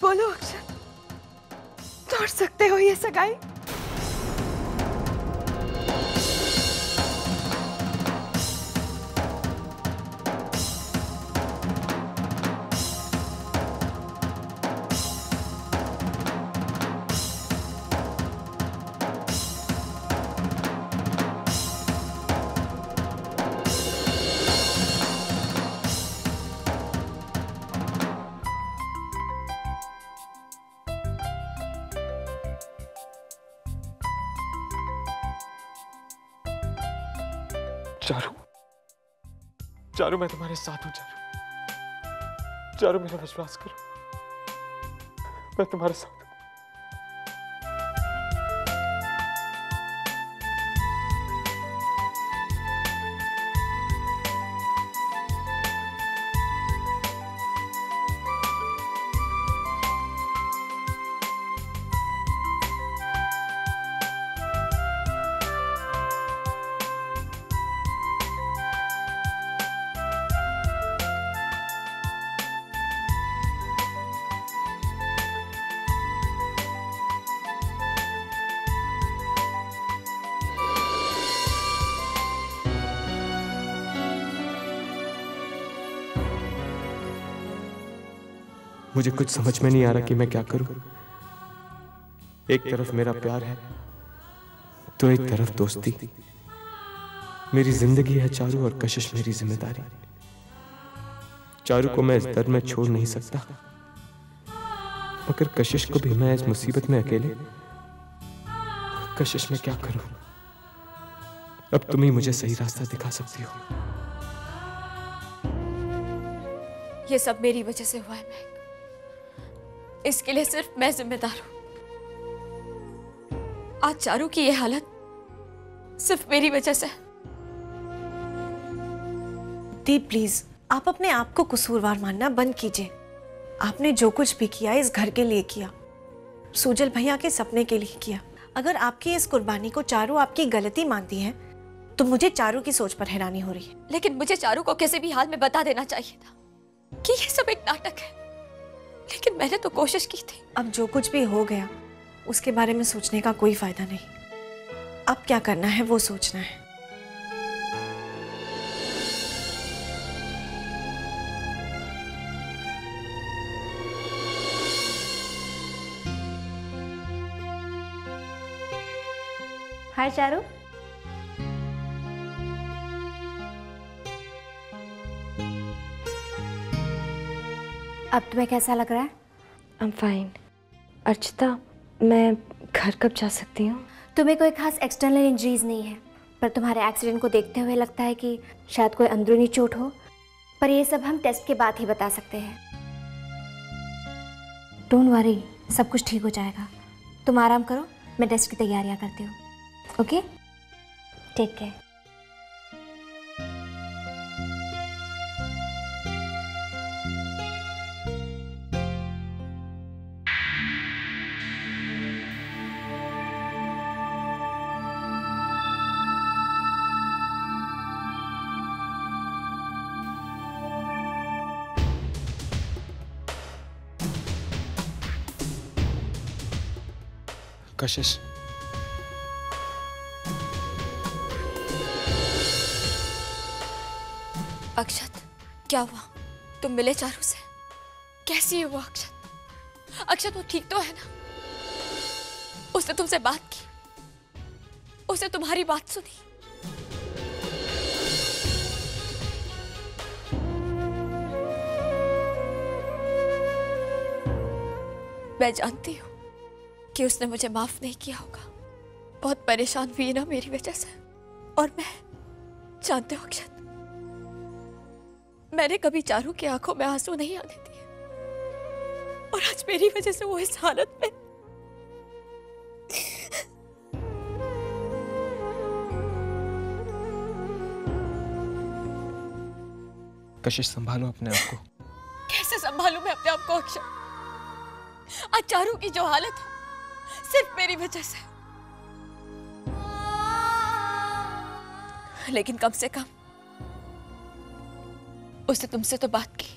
बोलो अक्षत, तोड़ सकते हो ये सगाई? चारू, चारू मैं तुम्हारे साथ हूं। चारू, चारू मेरा विश्वास करो, मैं तुम्हारे साथ हूं। मुझे कुछ समझ में नहीं आ रहा कि मैं क्या करूं। एक तरफ मेरा प्यार है तो एक तरफ दोस्ती। मेरी जिंदगी है चारू और कशिश मेरी जिम्मेदारी। चारू को मैं इस दर्द में छोड़ नहीं सकता, मगर कशिश को भी मैं इस मुसीबत में अकेले। कशिश मैं क्या करूं? अब तुम ही मुझे सही रास्ता दिखा सकती हो। ये सब मेरी वजह से हुआ है महक, इसके लिए सिर्फ मैं जिम्मेदार हूं। आज चारू की ये हालत सिर्फ मेरी वजह से। दीप प्लीज, आप अपने आप को कसूरवार मानना बंद कीजिए। आपने जो कुछ भी किया इस घर के लिए किया, सुजल भैया के सपने के लिए किया। अगर आपकी इस कुर्बानी को चारू आपकी गलती मानती है तो मुझे चारू की सोच पर हैरानी हो रही है। लेकिन मुझे चारू को किसी भी हाल में बता देना चाहिए था कि ये सब एक नाटक है, लेकिन मैंने तो कोशिश की थी। अब जो कुछ भी हो गया उसके बारे में सोचने का कोई फायदा नहीं। अब क्या करना है वो सोचना है। हाय चारू। अब तुम्हें कैसा लग रहा है? I'm fine. अर्चिता, मैं घर कब जा सकती हूँ? तुम्हें कोई खास एक्सटर्नल इंजरीज नहीं है, पर तुम्हारे एक्सीडेंट को देखते हुए लगता है कि शायद कोई अंदरूनी चोट हो, पर ये सब हम टेस्ट के बाद ही बता सकते हैं। डोंट वरी, सब कुछ ठीक हो जाएगा। तुम आराम करो, मैं टेस्ट की तैयारियां करती हूँ। Okay, take care. Kashish, Akshat, क्या हुआ? तुम मिले चारू से? कैसी है वो अक्षत? अक्षत वो ठीक तो है ना? उसने तुमसे बात की? उसने तुम्हारी बात सुनी? मैं जानती हूँ कि उसने मुझे माफ नहीं किया होगा। बहुत परेशान हुई है ना मेरी वजह से। और मैं जानते हो अक्षत, मैंने कभी चारू की आंखों में आंसू नहीं आने दिए, और आज मेरी वजह से वो इस हालत में। कशिश संभालो अपने आप को। कैसे संभालूं मैं अपने आप को अक्षत? आज चारू की जो हालत है सिर्फ मेरी वजह से। लेकिन कम से कम उसने तुमसे तो बात की।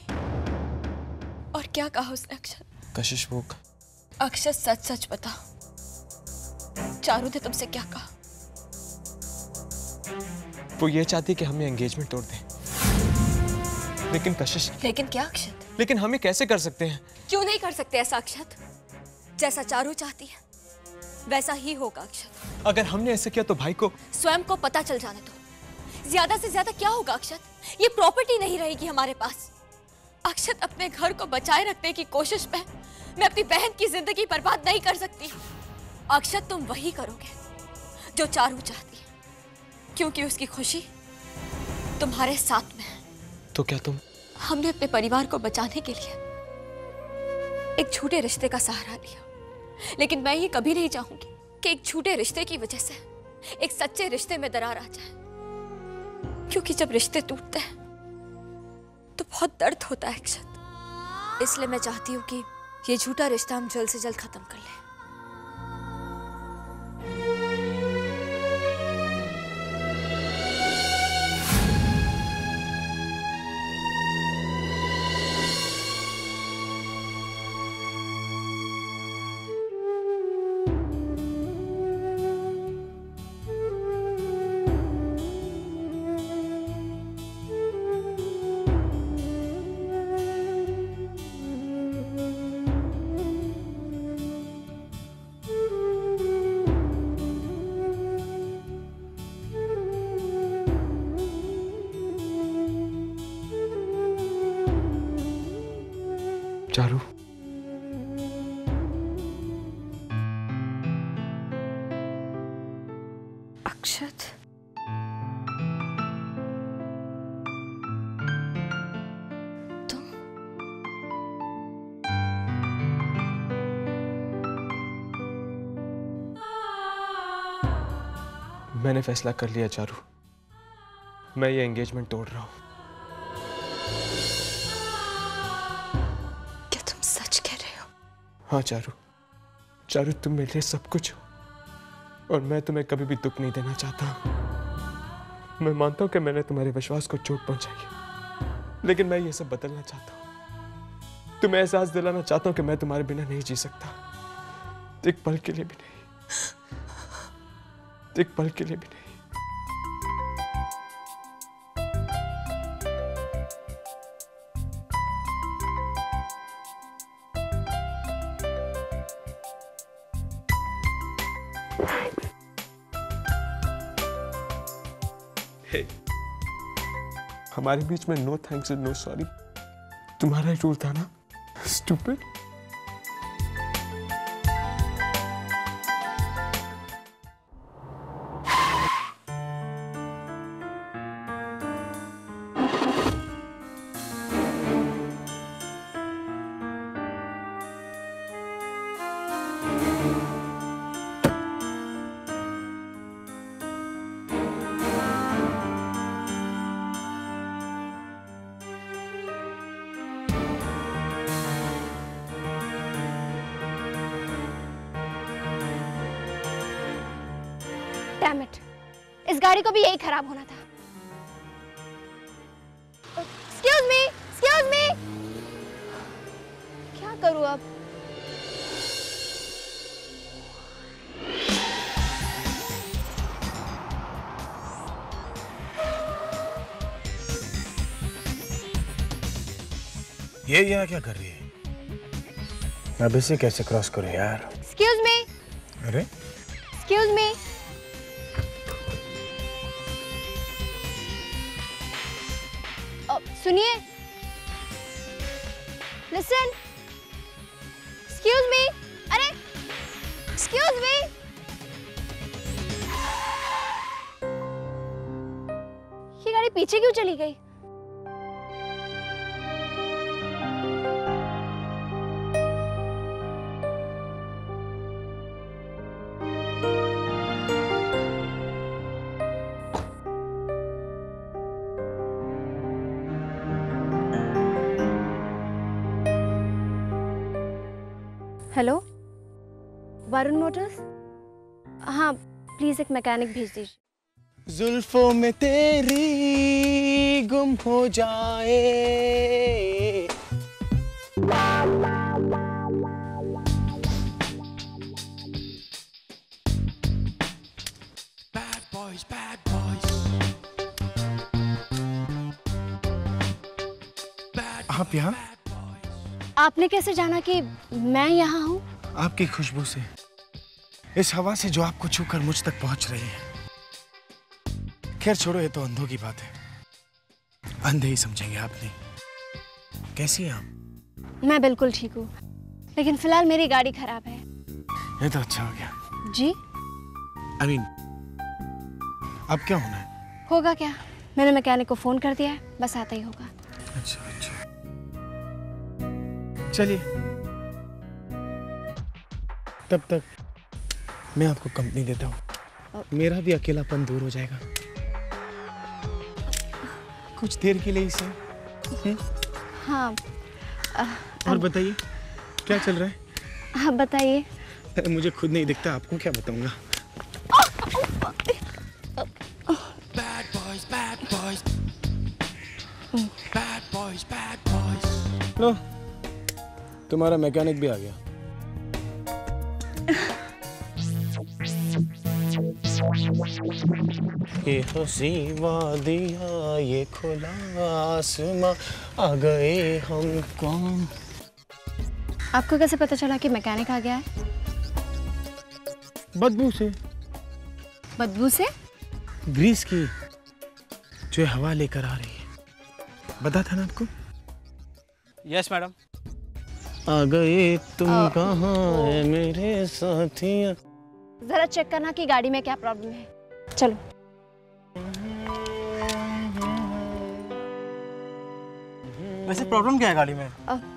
और क्या कहा उसने अक्षत? कशिश वो अक्षत, सच सच बता, चारू ने तुमसे क्या कहा? वो ये चाहती कि हम ये एंगेजमेंट तोड़ दें। लेकिन कशिश। लेकिन क्या अक्षत? लेकिन हम ये कैसे कर सकते हैं? क्यों नहीं कर सकते ऐसा अक्षत? जैसा चारू चाहती है वैसा ही होगा अक्षत। अगर हमने ऐसा किया तो भाई को स्वयं को पता चल जाने दो। ज्यादा से ज्यादा क्या होगा अक्षत? ये प्रॉपर्टी नहीं रहेगी हमारे पास। अक्षत, अपने घर को बचाए रखने की कोशिश में मैं अपनी बहन की जिंदगी बर्बाद नहीं कर सकती। अक्षत, तुम वही करोगे जो चारू चाहती है, क्योंकि उसकी खुशी तुम्हारे साथ में है। तो क्या तुम? हमने अपने परिवार को बचाने के लिए एक झूठे रिश्ते का सहारा लिया, लेकिन मैं ये कभी नहीं चाहूंगी कि एक झूठे रिश्ते की वजह से एक सच्चे रिश्ते में दरार आ जाए, क्योंकि जब रिश्ते टूटते हैं तो बहुत दर्द होता है अक्षत। इसलिए मैं चाहती हूँ कि ये झूठा रिश्ता हम जल्द से जल्द खत्म कर लें। चारू, अक्षत, तुम मैंने फैसला कर लिया चारू, मैं ये एंगेजमेंट तोड़ रहा हूं। क्या तुम सच कह रहे हो? हाँ चारू, चारू तुम मेरे लिए सब कुछ हो और मैं तुम्हें कभी भी दुख नहीं देना चाहता। मैं मानता हूं कि मैंने तुम्हारे विश्वास को चोट पहुंचाई है, लेकिन मैं ये सब बदलना चाहता हूं। तुम्हें एहसास दिलाना चाहता हूं कि मैं तुम्हारे बिना नहीं जी सकता, एक पल के लिए भी नहीं, एक पल के लिए भी नहीं। हमारे बीच में no thanks and no sorry तुम्हारा ही रूल था ना, स्टूपिड। Damn it! इस गाड़ी को भी यही खराब होना था। Excuse me, excuse me! क्या करूं अब? ये यहाँ क्या कर रही है? अब इसे कैसे क्रॉस करूं यार? Excuse me, अरे excuse me. सुनिए, listen, excuse me, अरे, excuse me. ये गाड़ी पीछे क्यों चली गई? Hello, Varun Motors? हाँ, प्लीज एक मैकेनिक भेज दीजिए। जुल्फों में तेरी गुम हो जाए आप यहाँ? आपने कैसे जाना कि मैं यहाँ हूँ? आपकी खुशबू से, इस हवा से जो आपको छूकर मुझ तक पहुंच रही है। खैर छोड़ो, ये तो अंधों की बात है, अंधे ही समझेंगे। आपने कैसी हैं आप? मैं बिल्कुल ठीक हूँ, लेकिन फिलहाल मेरी गाड़ी खराब है। ये तो अच्छा हो गया। जी? अब क्या होना है? होगा क्या, मैंने मैकेनिक को फोन कर दिया है, बस आता ही होगा। अच्छा, चलिए, तब तक मैं आपको कंपनी देता हूँ, मेरा भी अकेलापन दूर हो जाएगा कुछ देर के लिए ही सही। हाँ। और बताइए क्या चल रहा है? आप बताइए। मुझे खुद नहीं दिखता, आपको क्या बताऊंगा। लो, तुम्हारा मैकेनिक भी आ गया। ये हंसी वादिया, ये खुला आसमां, आ गए हम कौन। आपको कैसे पता चला कि मैकेनिक आ गया है? बदबू से। बदबू से? ग्रीस की जो हवा लेकर आ रही है, बता था ना आपको। Yes madam. आ गए तुम कहाँ है मेरे साथिया। जरा चेक करना कि गाड़ी में क्या प्रॉब्लम है। चलो। वैसे प्रॉब्लम क्या है गाड़ी में?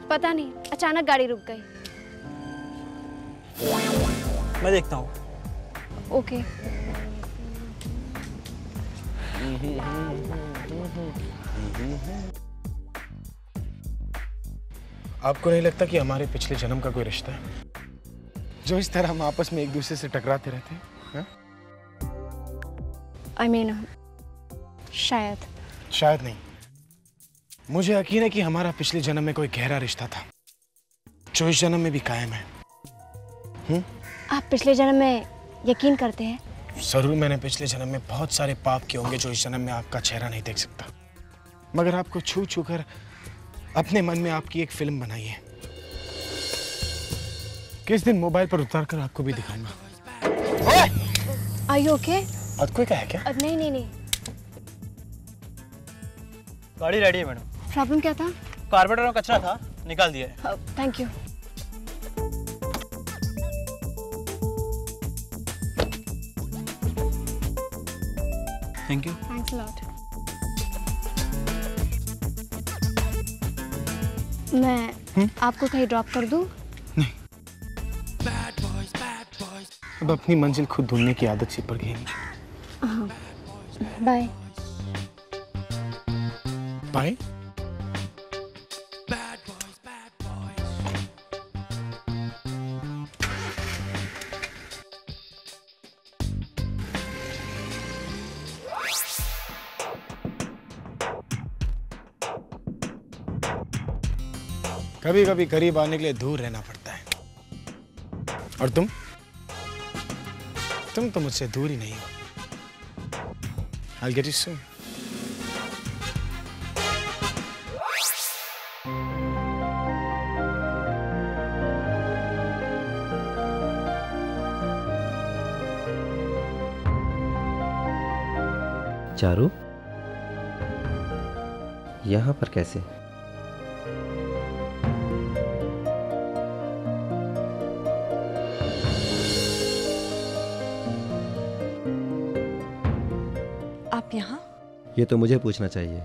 पता नहीं, अचानक गाड़ी रुक गई। मैं देखता हूँ। ओके। आपको नहीं लगता कि हमारे पिछले जन्म का कोई रिश्ता है, जो इस तरह हम आपस में एक दूसरे से टकराते रहते हैं? I mean, शायद नहीं, मुझे यकीन है कि हमारा पिछले जन्म में कोई गहरा रिश्ता था, जो इस जन्म में भी कायम है। आप पिछले जन्म में यकीन करते हैं? जरूर, मैंने पिछले जन्म में बहुत सारे पाप किए होंगे जो इस जन्म में आपका चेहरा नहीं देख सकता, मगर आपको छू छू कर अपने मन में आपकी एक फिल्म बनाई है। किस दिन मोबाइल पर उतार कर आपको भी दिखाऊंगा। Are you okay? और कोई क्या है क्या? नहीं। गाड़ी रेडी है मैडम। प्रॉब्लम क्या था? कार्बोरेटर में कचरा था, निकाल दिया है। Thank you. Thank you. Thanks a lot. मैं आपको कहीं ड्रॉप कर दूं? नहीं, अब अपनी मंजिल खुद ढूंढने की आदत सी पड़ गई है। हाँ, बाय। बाय। कभी कभी करीब आने के लिए दूर रहना पड़ता है, और तुम तो मुझसे दूर ही नहीं हो। I'll get you soon. Charu, यहाँ पर कैसे? आप यहाँ? ये तो मुझे पूछना चाहिए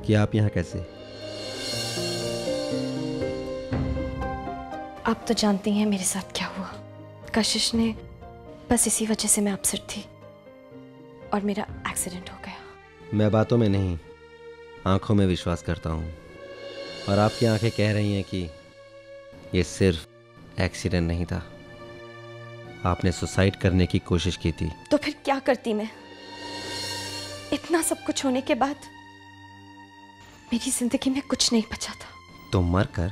कि आप यहाँ कैसे? आप तो जानती हैं मेरे साथ क्या हुआ। कशिश ने, बस इसी वजह से मैं अपसेट थी और मेरा एक्सीडेंट हो गया। मैं बातों में नहीं, आंखों में विश्वास करता हूँ, और आपकी आंखें कह रही हैं कि ये सिर्फ एक्सीडेंट नहीं था, आपने सुसाइड करने की कोशिश की थी। तो फिर क्या करती मैं? इतना सब कुछ होने के बाद मेरी जिंदगी में कुछ नहीं बचा था। तो मर कर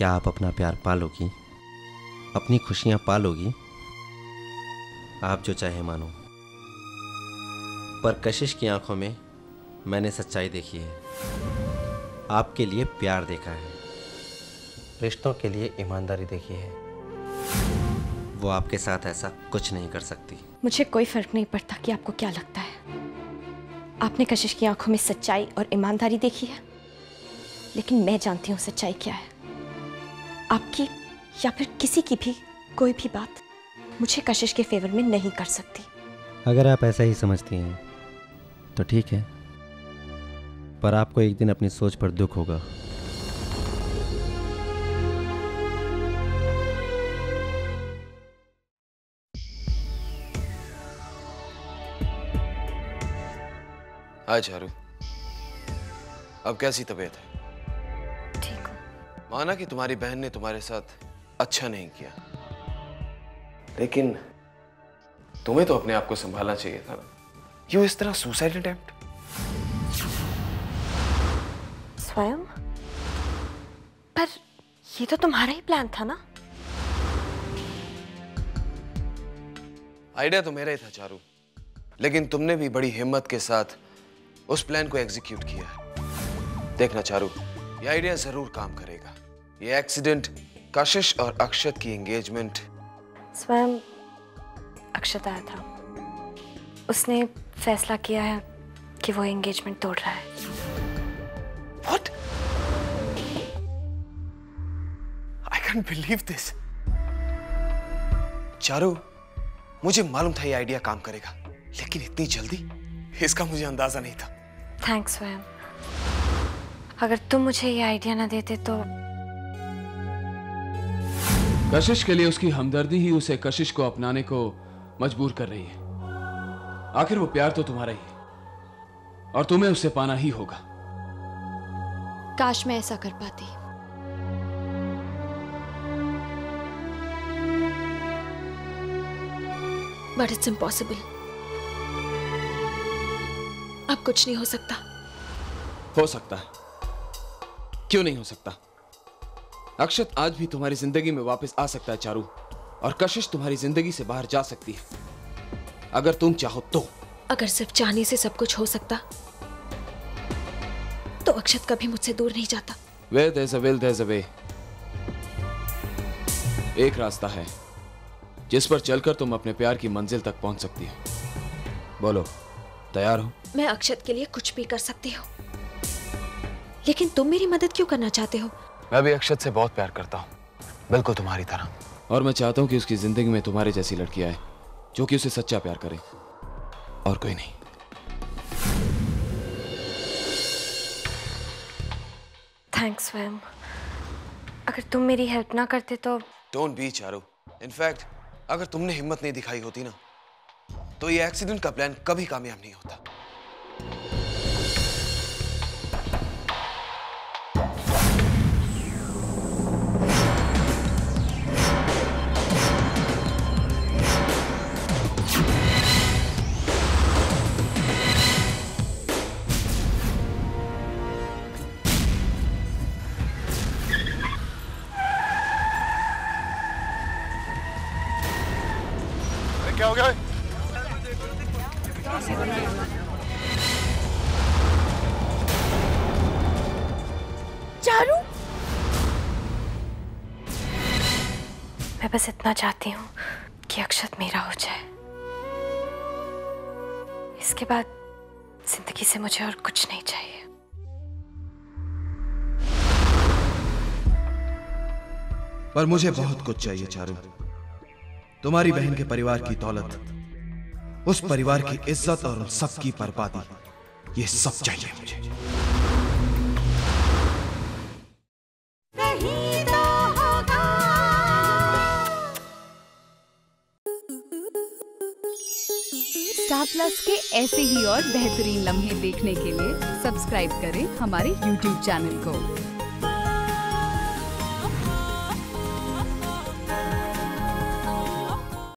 क्या आप अपना प्यार पालोगी, अपनी खुशियां पालोगी? आप जो चाहे मानो, पर कशिश की आंखों में मैंने सच्चाई देखी है। आपके लिए प्यार देखा है, रिश्तों के लिए ईमानदारी देखी है। वो आपके साथ ऐसा कुछ नहीं कर सकती। मुझे कोई फर्क नहीं पड़ता कि आपको क्या लगता है। आपने कशिश की आंखों में सच्चाई और ईमानदारी देखी है, लेकिन मैं जानती हूँ सच्चाई क्या है। आपकी या फिर किसी की भी कोई भी बात मुझे कशिश के फेवर में नहीं कर सकती। अगर आप ऐसा ही समझती हैं तो ठीक है, पर आपको एक दिन अपनी सोच पर दुख होगा। हाय चारू, अब कैसी तबीयत है? ठीक हूँ। माना कि तुम्हारी बहन ने तुम्हारे साथ अच्छा नहीं किया, लेकिन तुम्हें तो अपने आप को संभालना चाहिए था ना। क्यों इस तरह सुसाइड अटेम्प्ट? स्वयं? पर ये तो तुम्हारा ही प्लान था ना? आइडिया तो मेरा ही था चारू, लेकिन तुमने भी बड़ी हिम्मत के साथ उस प्लान को एग्जीक्यूट किया है। देखना चारू, ये आइडिया जरूर काम करेगा। ये एक्सीडेंट, कशिश और अक्षत की एंगेजमेंट। स्वयं अक्षत आया था, उसने फैसला किया है कि वो एंगेजमेंट तोड़ रहा है। What? I can't believe this. Charu, मुझे मालूम था ये आइडिया काम करेगा, लेकिन इतनी जल्दी इसका मुझे अंदाजा नहीं था। थैंक्स स्वयं। अगर तुम मुझे ये आइडिया ना देते तो। कशिश के लिए उसकी हमदर्दी ही उसे कशिश को अपनाने को मजबूर कर रही है। आखिर वो प्यार तो तुम्हारा ही है और तुम्हें उसे पाना ही होगा। काश मैं ऐसा कर पाती। But it's impossible. अब कुछ नहीं हो सकता। हो सकता है, क्यों नहीं हो सकता? अक्षत आज भी तुम्हारी जिंदगी में वापस आ सकता है चारू, और कशिश तुम्हारी जिंदगी से बाहर जा सकती है, अगर तुम चाहो तो। अगर सिर्फ चाहने से सब कुछ हो सकता तो अक्षत कभी मुझसे दूर नहीं जाता। Where there's a will, there's a way. एक रास्ता है जिस पर चलकर तुम अपने प्यार की मंजिल तक पहुंच सकती हो। बोलो, तैयार हो? मैं अक्षत के लिए कुछ भी कर सकती हूँ, लेकिन तुम मेरी मदद क्यों करना चाहते हो? मैं भी अक्षत से बहुत प्यार करता हूँ, बिल्कुल तुम्हारी तरह। और मैं चाहता हूँ कि उसकी जिंदगी में तुम्हारी जैसी लड़की आए जो कि उसे सच्चा प्यार करे, और कोई नहीं। थैंक्स स्वयं। अगर तुम मेरी हेल्प ना करते तो। Don't be Charu. इनफैक्ट अगर तुमने हिम्मत नहीं दिखाई होती ना, तो ये एक्सीडेंट का प्लान कभी कामयाब नहीं होता। क्या हो गया? चारू, मैं बस इतना चाहती हूँ कि अक्षत मेरा हो जाए। इसके बाद जिंदगी से मुझे और कुछ नहीं चाहिए। पर मुझे बहुत कुछ चाहिए चारू। तुम्हारी बहन के परिवार की दौलत, उस परिवार की इज्जत और उन सब की बर्बादी, ये सब चाहिए मुझे। स्टार प्लस के ऐसे ही और बेहतरीन लम्हे देखने के लिए सब्सक्राइब करें हमारे YouTube चैनल को।